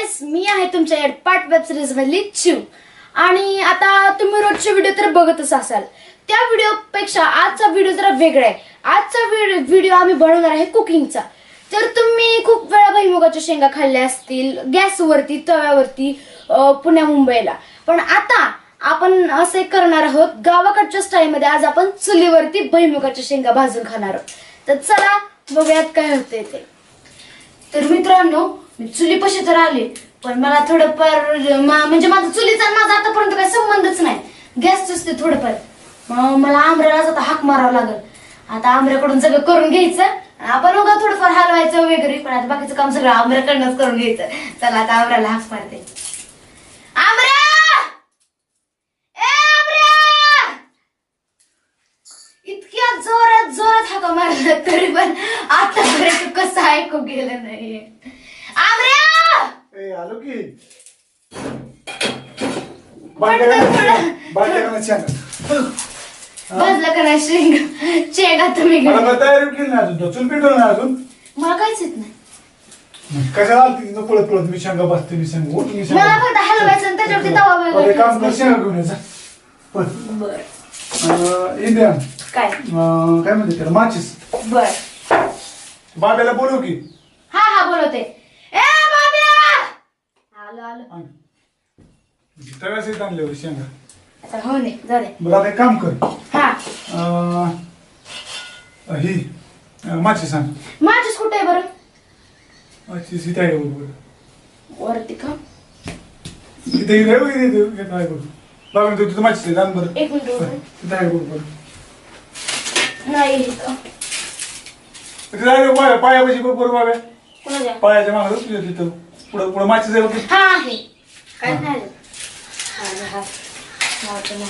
Yes, मी आहे तुमच्या एडपाट web series मधली चिव. आणि आता तुम्ही रोजचे व्हिडिओ तर बघतच असाल. त्या व्हिडिओ पेक्षा आजचा व्हिडिओ जरा वेगळा आहे. आजचा व्हिडिओ आम्ही बनवणार आहे कुकिंगचा. तर तुम्ही खूप वेळा भुईमुगाच्या शेंगा खाल्ल्या असतील गॅसवरती, तव्यावरती, पुण्या मुंबईला. पण आता आपण असे करणार आहोत गावाकडच्या स्टाईलमध्ये. आज आपण चुलीवरती भुईमुगाच्या शेंगा भाजून खाणार आहोत. तर चला बघूयात काय होतंय ते. तर मित्रांनो, मी चुलीपाशी तर आले, पण मला थोडंफार म्हणजे माझा चुलीचा माझा आतापर्यंत काही संबंधच नाही. गॅसच असते थोडंफार. मला आंब्यालाच आता हाक मारावं लागल. आता आंब्याकडून सगळं करून घ्यायचं. आपण उगा थोडंफार हलवायचं वगैरे, पण आता बाकीचं काम सगळं आंब्याकडनंच करून घ्यायचं. चला आता आंब्याला हाक मारते. आंब्या, ए आंब्या! इतक्या जोरात जोरात हाका मारला तरी पण आतापर्यंत कसं ऐकू गेलं नाहीये. आंब्या! ए आलो की भाजला का नाही शेंगा? शेंगा तुम्ही मला तयारी केली नाही अजून. चूल पेटवलं नाही अजून. मला काहीच येत नाही. कशाला आलती तिथं पळत पळत? मी शेंगा भाजते, मी शेंगा उठ, मी मला फक्त हलवायचं आणि त्याच्यावरती तवा अरे काम कर, वगैरे. शेंगा घेऊन यायचा. बर इंडिया काय काय म्हणते त्याला, माचीस. बर बाब्याला बोलव की. हा बोलवते. ए बाब्या! आलो. तव्यास आणले शेंगा. आता हो नाही, जाऊ दे. बरं आता एक काम कर. हा, ही माचीस आण. माझीच कुठे आहे बरं? माचीस इथे आहे बरोबर. वरती का? इथे आहे बरोबर. बाबा तिथं माचीस आहे, आण बरं. एक मिनिट उभं. तिथे आहे बरोबर. नाही इथं. तिथे आहे पायापाशी बरोबर बाब्या. कोणाच्या? पायाच्या मागं तुझ्या तिथं पुढं पुढं माचीस आहे बघ. हा आहे. काय नाही. हा. लावतो ना.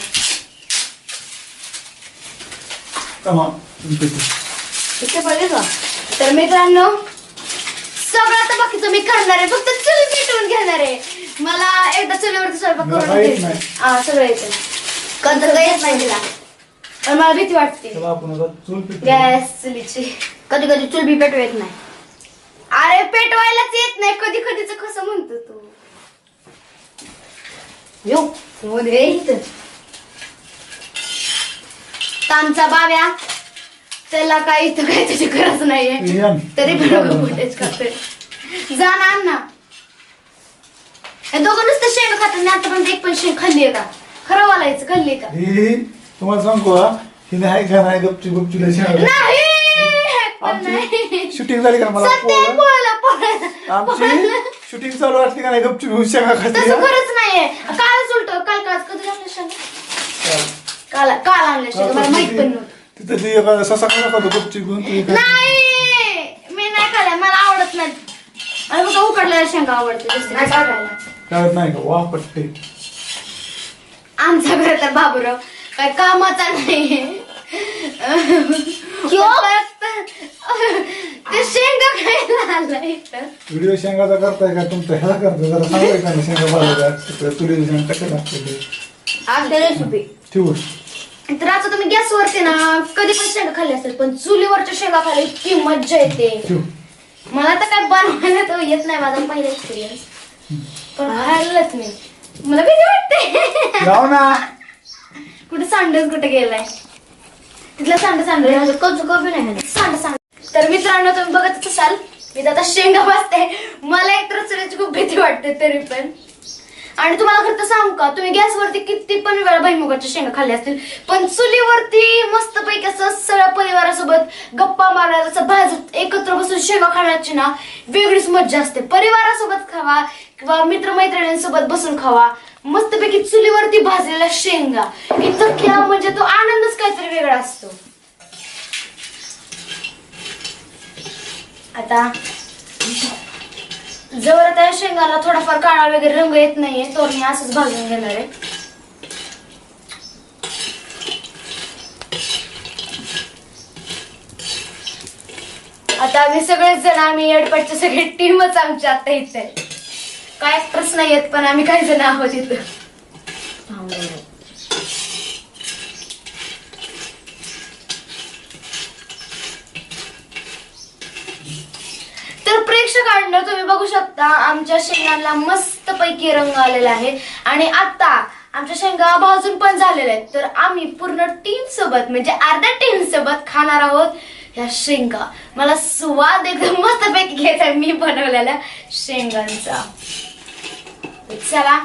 इथे पाहिजे का? तर मित्रांनो, सगळं तर बाकीचं मी करणार आहे. फक्त चूल पेटवून घेणार आहे. मला एकदा चुलीवरती स्वयंपाक मला करून काहीच घ्यायचं. नाही. हा, सगळं येतं. कधी काहीच नाही तिला. पण मला भीती वाटते चला आपण आता चूल पेटवू. गॅस चुलीची. कधी कधी चूल बी पेटू येत नाही. अरे पेटवायलाच येत नाही. कधी कधीच कसं म्हणतो तू? यो मध्ये इथं आमचा बाब्या, त्याला काय इथं काय त्याची गरज नाहीये, तरी पण फुटेज करतोय. जा ना आण ना. हे दोघं नुसतं शेंग खातात आणि आतापर्यंत एक पण शेंग खाल्ली आहे का? खरं बोलायचं, खाल्ली का? ही तुम्हाला सांगू का, हिने आहे का नाही गपची गपचीला शेंगा. नाही, पण नाही. आमची शूटिंग झाली का मला सत्य आहे, पोळायला. आमची शूटिंग चालू असली का नाही गपचूप शेंगा खाते. तसं खरंच नाहीये. कालच उलट काल कधी आणलं शेंगा? काल आणलं शेंगा, मला माहित पण नव्हतं. तिथं ती एका ससा खात होतो गपचूप घेऊन. नाही, मी नाही खाल्ल्या, मला आवडत नाही. आणि बघा उकडलेल्या शेंगा आवडते दुसऱ्या खायला. कळत नाही का? वा पट्टे. आमच्या घरात तर बाबूराव काय कामाचा नाही. ते शेंगा खायला आला इथं. व्हिडिओ शेंगाचा करताय का तुमचा? ह्याला करताय जरा सांगाय का शेंगा भाजायला तिकडे तुरीचे शेंगा कसे लागते ते आमच्या रेसिपी. ठेवू. तर आता तुम्ही गॅसवरती ना कधी पण शेंगा खाल्ली असेल, पण चुलीवरच्या शेंगा खायला इतकी मज्जा येते. ठेवू. मला तर काय बनवायला तर येत नाही, माझा पहिला एक्सपिरियन्स. पण खाल्लंच मी. मला भीती वाटते. जाऊ ना. कुठे सांडच कुठे गेलाय? तिथला सांड कबी नाही सांड. तर मित्रांनो, तुम्ही बघतच असाल मी आता शेंगा भाजते. मला एकतर चुलीची खूप भीती वाटते तरी पण. आणि तुम्हाला खरं तर सांगू का, तुम्ही गॅसवरती किती पण वेळा भुईमुगाच्या शेंगा खाल्ल्या असतील, पण चुलीवरती मस्तपैकी असं सगळ्या परिवारासोबत गप्पा मारण्यात, असं भाजत एकत्र बसून शेंगा खाण्याची ना वेगळीच मज्जा असते. परिवारासोबत खावा किंवा मित्रमैत्रिणींसोबत बसून खावा. मस्तपैकी चुलीवरती भाजलेल्या शेंगा इतक्या म्हणजे तो आनंदच काहीतरी वेगळा असतो. आता जवळ त्या शेंगाला थोडाफार काळा वगैरे रंग येत नाहीये, तो मी असंच भाजून घेणार आहे. आता आम्ही सगळेच जण, आम्ही एडपटचे सगळे टीमच आमची आता इथे. काय ऍक्टर्स नाही आहेत, पण आम्ही काही जण आहोत इथं. तर प्रेक्षकांनो, तर तुम्ही बघू शकता आमच्या शेंगांना मस्त पैकी रंग आलेला आहे आणि आता आमच्या शेंगा भाजून पण झालेल्या आहेत. तर आम्ही पूर्ण टीम सोबत म्हणजे अर्ध्या टीम सोबत खाणार आहोत ह्या शेंगा. मला स्वाद एकदम मस्त पैकी घ्यायचा आहे मी बनवलेल्या शेंगांचा. तर चला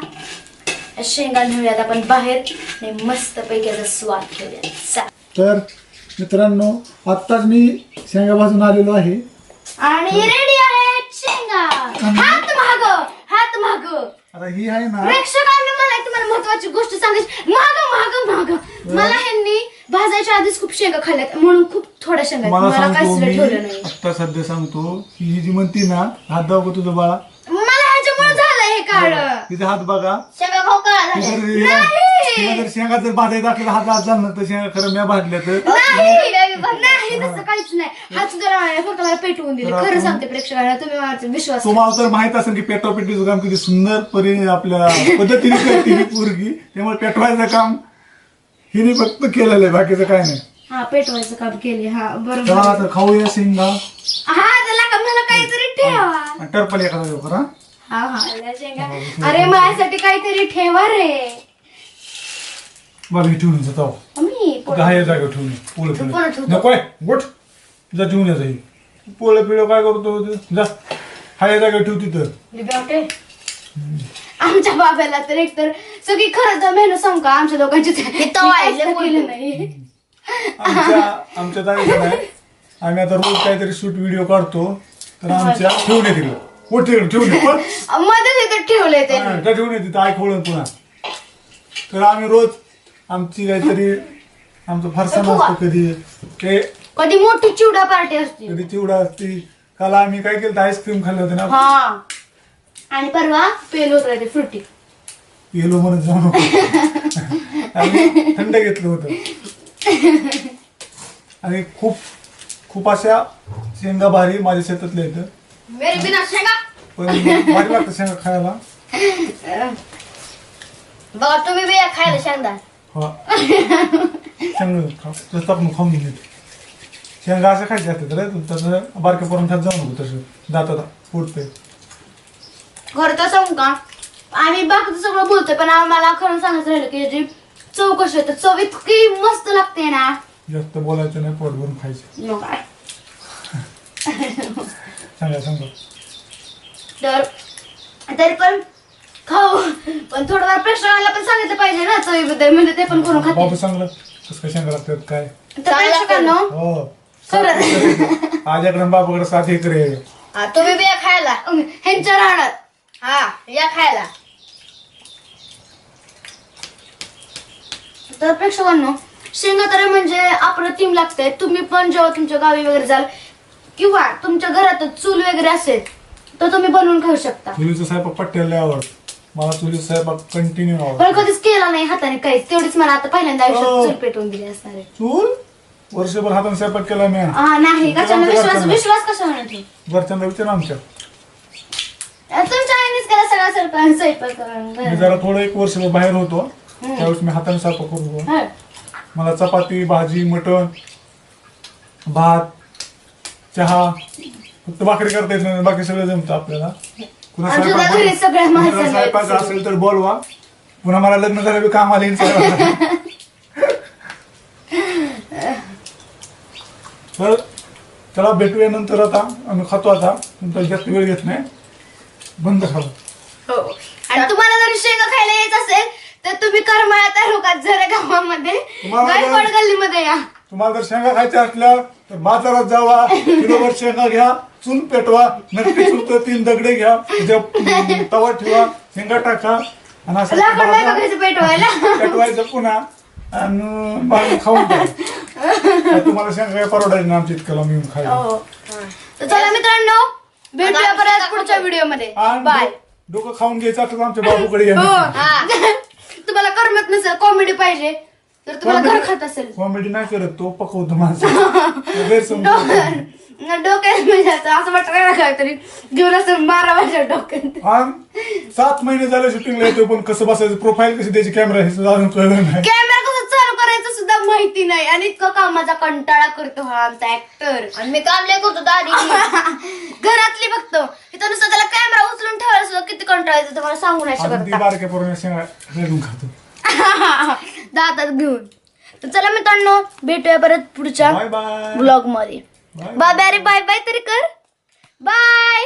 या शेंगा नेऊयात आपण बाहेर आणि मस्त पैकी याचा स्वाद घेऊया. चला. तर मित्रांनो आत्ताच मी शेंगा भाजून आलेलो आहे आणि रेडी आहे शेंगा. हात माग आता ही आहे ना प्रेक्षकांनी मला एक तुम्हाला महत्वाची गोष्ट सांगायची. माग मला ह्यांनी भाजायच्या आधीच खूप शेंगा खाल्ल्यात म्हणून खूप थोड्या शेंगा आहेत. मला मला सांगतो काहीच मी ठेवलं नाही. आता सध्या सांगतो की ही जी म्हणती ना हात दाव का तुझं बाळा मला ह्याच्यामुळे झालं हे काढ. तिचा हात बघा शेंगा खाऊ का ती झाल्या? जर तिला जर शेंगा जर भाजायचा असला हात आज झालं तर शेंगा खरं मी भाजल्या तर नाही तसं काहीच नाही. हात सुद्धा नाही, फक्त मला पेटवून दिले. खरं सांगते प्रेक्षकांना तुम्ही माझा विश्वास तुम्हाला तर माहित असेल की पेटवापेटीचं काम किती सुंदर आपल्या पद्धतीने करते ही पोरगी. त्यामुळे पेटवायचं काम हिने फक्त केलेलं आहे बाकीचं काय नाही. हा पेटवायचं काम केले. हा चला बरोबर. आता खाऊया शेंगा हा त्याला का मला काहीतरी ठेवा. आणि टरपल एखादा देऊ करा. हा शेंगा. अरे माझ्यासाठी काहीतरी ठेवा रे. बघ हे ठेवून जातो मी हा या जागा ठेवून पोळं पोळं पिळं ठेवतो. नको गोठ जा ठेवून येतं ही पोळं पिळं काय करतो जा हा या जागा ठेव तिथं. लिब्यावटे. आमच्या बाबाला तर एकतर सगळी खरंच मेहनत सांग का आमच्या दोघांची केलं नाही. आमच्या ताईचं नाही आम्ही आता रोज काहीतरी शूट व्हिडिओ काढतो तर आमच्या ठेवून येते पोट ठेवून मध्ये तिथे ठेवले ते ठेवून येते तर आई खोळून पुन्हा. तर आम्ही रोज आमची काहीतरी आमचं फरसाण असतं कधी कधी मोठी चिवडा पार्टी असते. कधी चिवडा असती. काल आम्ही काय केलं आईस्क्रीम खाल्लं होतं ना हा आणि परवा पेल होत राहते फ्रुटी. येलो म्हणत जाऊ नको आणि थंड घेतलं होतं आणि खूप खूप अशा शेंगा भारी माझ्या शेतातल्या येतं मेरी बिना शेंगा. पण भारी लागतं शेंगा खायला. बघा तुम्ही बी खायला शेंगा. हा शेंगा जास्त आपण खाऊन घेऊ शेंगा असं खायचे असतात रे तसं बारक्या पोरांना खात जाऊ नको तसं जातात पोटते. खरं तर सांगू का आम्ही बाकीचं सगळं बोलतोय पण आम्हाला खरं सांगायचं राहिलं की याची चव कशी आहे तर चव इतकी मस्त लागते ना. जास्त बोलायचं नाही पोट भरून खायचं. मग काय सांगा तर तरी पण खाऊ पण थोडंफार प्रेक्षकांना पण सांगितलं पाहिजे ना चवीबद्दल म्हणजे ते पण करून खाते. बाबू सांगलं कसं काय शेंगा लागतात काय तर प्रेक्षकांना हो आज्याकडे बाबाकडे 7 एकर आहे. तुम्ही बी या खायला ह्यांच्या राहणार. हा या खायला. तर प्रेक्षकांनो शेंगा तरी म्हणजे आपलं टीम लागतंय. तुम्ही पण जेव्हा तुमच्या गावी वगैरे जाल किंवा तुमच्या घरात चूल वगैरे असेल तर तुम्ही बनवून खाऊ शकता. चुलीचा स्वयंपाक पट्ट्याला आवडत मला चुलीचा स्वयंपाक कंटिन्यू पण आवडत. कधीच केला नाही हाताने काहीच. तेवढीच मला आता पहिल्यांदा आयुष्यात हो. चूल पेटवून दिली असणार आहे. चूल वर्षभर हाताने स्वयंपाक केला मी हा नाही कशाने विश्वास कशाने ठेवू. घरच्यांना विचार आमच्या तुमच्या आईनेच केला सगळा स्वयंपाक मी करून. जरा थोडं 1 वर्ष बाहेर होतो त्यावेळेस मी हाताने स्वयंपाक करत होतो. हा. मला चपाती भाजी मटण भात चहा फक्त भाकरी करता येत नाही बाकी सगळं जमतं आपल्याला. पुन्हा आमच्या घरी सगळ्या माणसांना स्वयंपाक येतं. असेल तर बोलवा पुन्हा मला लग्न झालं बी काम आले तर चला भेटूया नंतर. आता आम्ही खातो आता तुमचा जास्त वेळ घेत नाही बंद खाऊ. हो आणि तुम्हाला जर शेंगा खायला येत असेल तर तुम्ही करमाळा तालुक्यात जरा गावामध्ये तुम्हाला जर- गायकवाड गल्लीमध्ये या. तुम्हाला जर शेंगा खायच्या असल्या तर बाजारात जावा किलोभर शेंगा घ्या चूल पेटवा नक्की चुलतं 3 दगडे घ्या त्याच्या तवा ठेवा शेंगा टाका आणि असं लाकूड नाही बघायचं पेटवायला. पेटवायचं पुन्हा आणि बाहेर खाऊन घ्या. तुम्हाला शेंगा काय परवडायचं ना आमच्या इतकं लांब येऊन खायला. हो तर चला मित्रांनो भेटूया परत पुढच्या व्हिडिओ मध्ये. बाय. डोकं खाऊन घ्यायचं असं तर आमच्या बाबूकडे या. हो तुम्हाला करमत नसेल कॉमेडी पाहिजे तर तुम्हाला घर खात असेल कॉमेडी नाही करत तो पकवतो माणसं गैरसमज डोक्यात म्हणजे असं वाटतं काहीतरी घेऊन असं 12 वाजता डोक्यात. आणि 7 महिने झाले शूटिंगला येतो, पण कसं बसायचं, प्रोफाईल कशी द्यायची, कॅमेरा हे सुद्धा अजून कळलं नाही. कॅमेरा कसं चालू करायचं सुद्धा माहिती नाही आणि इतकं कामाचा कंटाळा करतो हा आमचा ऍक्टर. आणि मी काम लय करतो दादी. घरातली बघतो इथं नुसतं त्याला कॅमेरा उचलून ठेवायला सुद्धा किती कंटाळा येतो तुम्हाला सांगू नाही अजून ती शकत. बारक्या पोरांना शेंगा रेडून खातो. दातात घेऊन. तर चला मित्रांनो, भेटूया परत पुढच्या बाय बाय ब्लॉग मध्ये. Bye bye. अरे बाय बाय तरी कर. बाय.